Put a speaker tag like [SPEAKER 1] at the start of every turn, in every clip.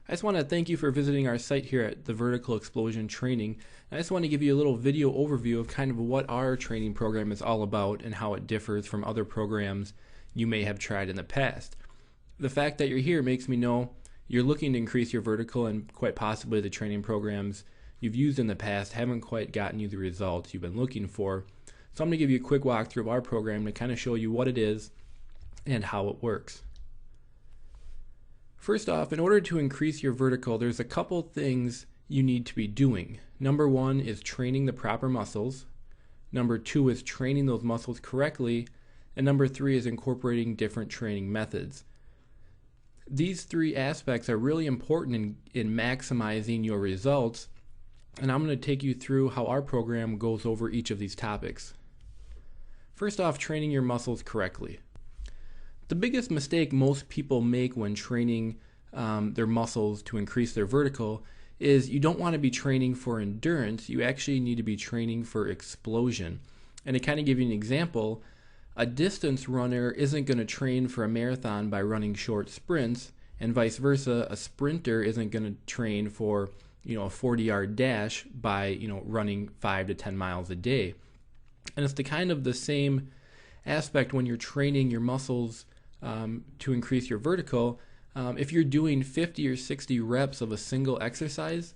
[SPEAKER 1] I just want to thank you for visiting our site here at the Vertical Explosion Training. I just want to give you a little video overview of kind of what our training program is all about and how it differs from other programs you may have tried in the past. The fact that you're here makes me know you're looking to increase your vertical, and quite possibly the training programs you've used in the past haven't quite gotten you the results you've been looking for. So I'm going to give you a quick walkthrough of our program to kind of show you what it is and how it works. First off, in order to increase your vertical, there's a couple things you need to be doing. Number one is training the proper muscles. Number two is training those muscles correctly. And number three is incorporating different training methods. These three aspects are really important in maximizing your results, and I'm going to take you through how our program goes over each of these topics. First off, training your muscles correctly. The biggest mistake most people make when training their muscles to increase their vertical is you don't want to be training for endurance, you actually need to be training for explosion. And to kind of give you an example, a distance runner isn't going to train for a marathon by running short sprints, and vice versa, a sprinter isn't going to train for a 40-yard dash by running 5 to 10 miles a day. And it's the same aspect when you're training your muscles to increase your vertical. If you're doing 50 or 60 reps of a single exercise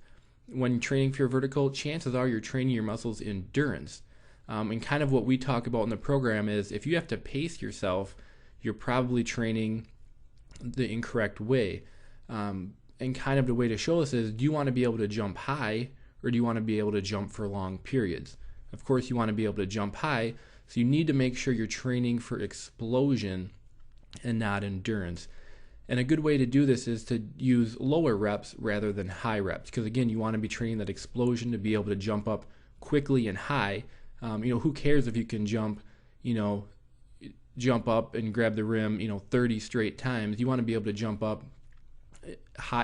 [SPEAKER 1] when training for your vertical, chances are you're training your muscles endurance. And kind of what we talk about in the program is if you have to pace yourself, you're probably training the incorrect way. And kind of the way to show this is, do you want to be able to jump high, or do you want to be able to jump for long periods? Of course you want to be able to jump high, so you need to make sure you're training for explosion and not endurance. And a good way to do this is to use lower reps rather than high reps, because again, you want to be training that explosion to be able to jump up quickly and high. Who cares if you can jump up and grab the rim 30 straight times. You want to be able to jump up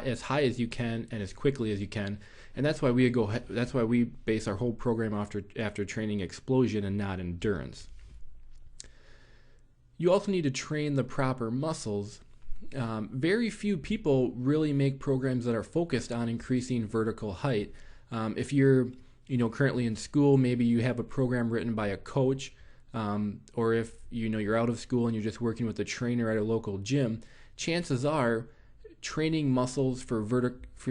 [SPEAKER 1] as high as you can and as quickly as you can, and that's why we base our whole program after training explosion and not endurance. You also need to train the proper muscles. Very few people really make programs that are focused on increasing vertical height. If you're currently in school, maybe you have a program written by a coach, or if you're out of school and you're just working with a trainer at a local gym, chances are training muscles for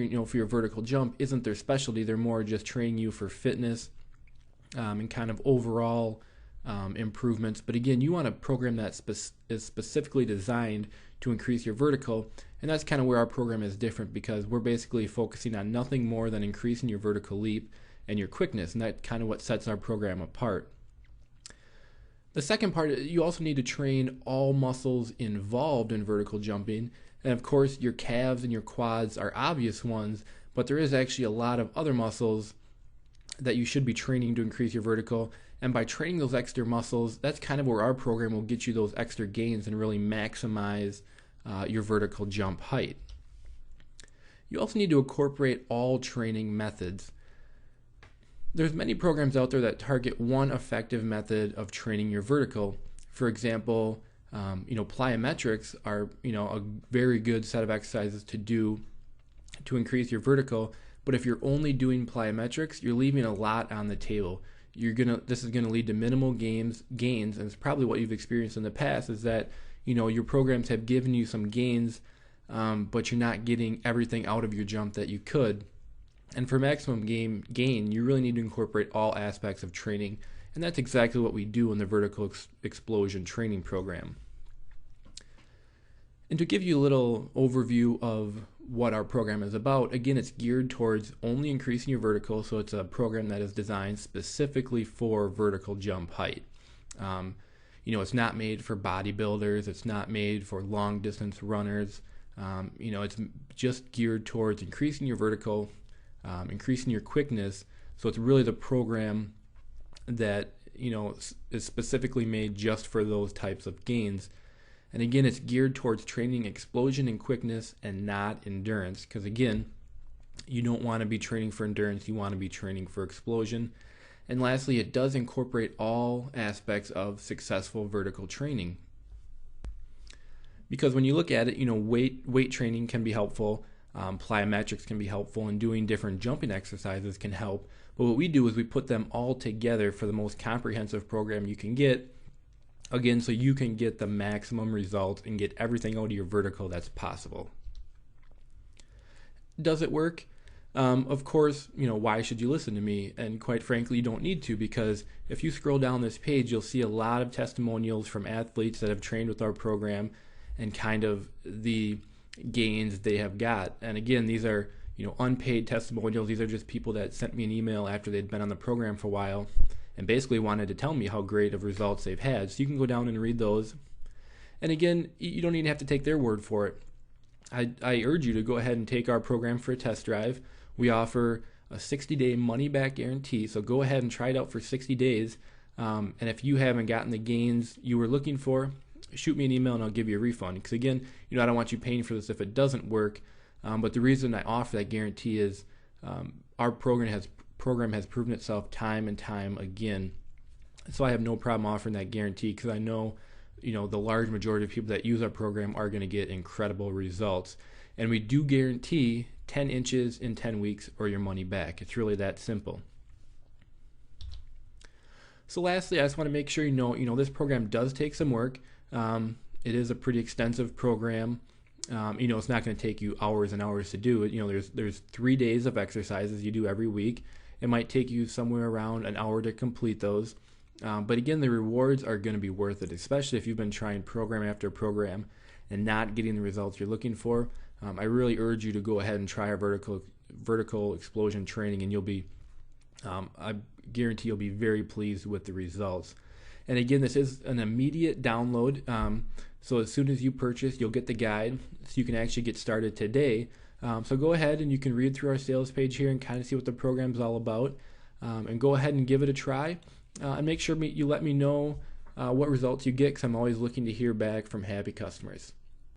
[SPEAKER 1] your vertical jump isn't their specialty. They're more just training you for fitness and kind of overall improvements. But again, you want a program that is specifically designed to increase your vertical, and that's kind of where our program is different, because we're basically focusing on nothing more than increasing your vertical leap and your quickness, and that's kind of what sets our program apart. The second part, you also need to train all muscles involved in vertical jumping. And of course, your calves and your quads are obvious ones, but there is actually a lot of other muscles that you should be training to increase your vertical. And by training those extra muscles, that's kind of where our program will get you those extra gains and really maximize your vertical jump height. You also need to incorporate all training methods. There's many programs out there that target one effective method of training your vertical. For example, plyometrics are a very good set of exercises to do to increase your vertical. But if you're only doing plyometrics, you're leaving a lot on the table. This is gonna lead to minimal gains, and it's probably what you've experienced in the past, is that your programs have given you some gains, but you're not getting everything out of your jump that you could. And for maximum gain, you really need to incorporate all aspects of training, and that's exactly what we do in the Vertical Explosion training program. And to give you a little overview of what our program is about, again, it's geared towards only increasing your vertical, so it's a program that is designed specifically for vertical jump height. It's not made for bodybuilders, it's not made for long distance runners. It's just geared towards increasing your vertical, increasing your quickness. So it's really the program that is specifically made just for those types of gains. And again, it's geared towards training explosion and quickness and not endurance, because again, you don't want to be training for endurance, you want to be training for explosion. And lastly, it does incorporate all aspects of successful vertical training. Because when you look at it, weight training can be helpful. Plyometrics can be helpful, and doing different jumping exercises can help. But what we do is we put them all together for the most comprehensive program you can get, again, so you can get the maximum results and get everything out of your vertical that's possible. Does it work? Of course, why should you listen to me? And quite frankly, you don't need to, because if you scroll down this page, you'll see a lot of testimonials from athletes that have trained with our program and kind of the gains they have got. And again, these are unpaid testimonials. These are just people that sent me an email after they'd been on the program for a while and basically wanted to tell me how great of results they've had. So you can go down and read those. And again, you don't even have to take their word for it. I urge you to go ahead and take our program for a test drive. We offer a 60-day money-back guarantee, so go ahead and try it out for 60 days. And if you haven't gotten the gains you were looking for, shoot me an email and I'll give you a refund. Because again, I don't want you paying for this if it doesn't work. But the reason I offer that guarantee is our program has proven itself time and time again. So I have no problem offering that guarantee, because I know the large majority of people that use our program are going to get incredible results. And we do guarantee 10 inches in 10 weeks or your money back. It's really that simple. So lastly, I just want to make sure this program does take some work. It is a pretty extensive program. It's not going to take you hours and hours to do it. There's 3 days of exercises you do every week. It might take you somewhere around an hour to complete those. But again, the rewards are going to be worth it, especially if you've been trying program after program and not getting the results you're looking for. I really urge you to go ahead and try our vertical explosion training, and I guarantee you'll be very pleased with the results. And again, this is an immediate download. So as soon as you purchase, you'll get the guide, so you can actually get started today. So go ahead and you can read through our sales page here and kind of see what the program's all about. And go ahead and give it a try. And make sure you let me know what results you get, because I'm always looking to hear back from happy customers.